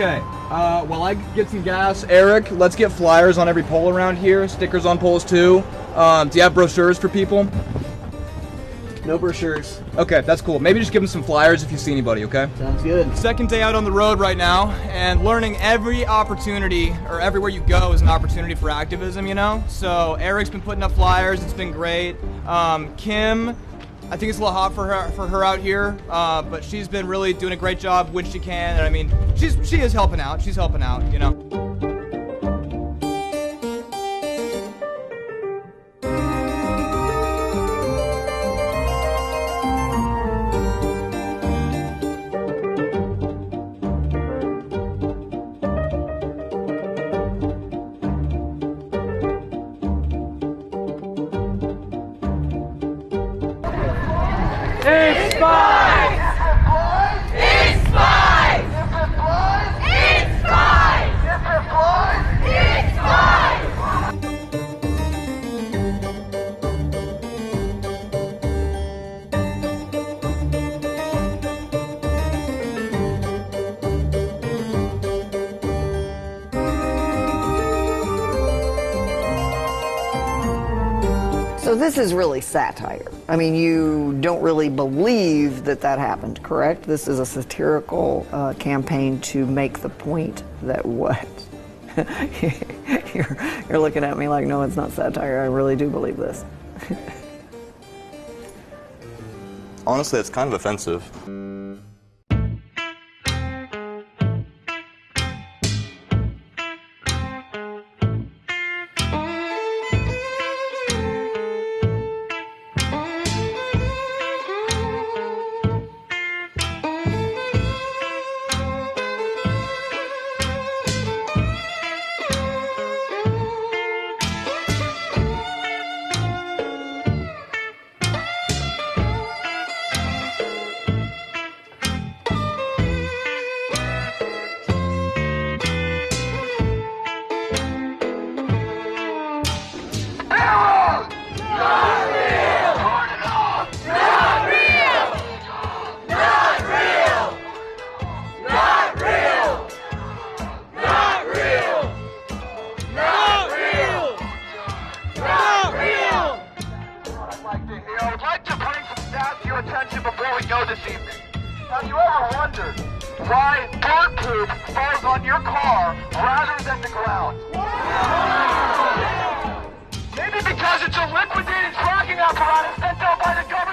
Okay, while I get some gas, Eric, let's get flyers on every pole around here, stickers on poles too. Do you have brochures for people? No brochures. Okay, that's cool. Maybe just give them some flyers if you see anybody, okay? Sounds good. Second day out on the road right now, and learning every opportunity, or everywhere you go is an opportunity for activism, you know? So Eric's been putting up flyers, it's been great. Kim, I think it's a little hot for her out here, but she's been really doing a great job when she can, and I mean, she is helping out, she's helping out, you know? It's fine! It's fine! It's fine! It's fine! So this is really satire. I mean, you don't really believe that that happened, correct? This is a satirical campaign to make the point that what? You're looking at me like, no, it's not satire. I really do believe this. Honestly, it's kind of offensive. I would like to bring some stats to your attention before we go this evening. Have you ever wondered why bird poop falls on your car rather than the ground? Maybe because it's a liquidated tracking apparatus sent out by the government.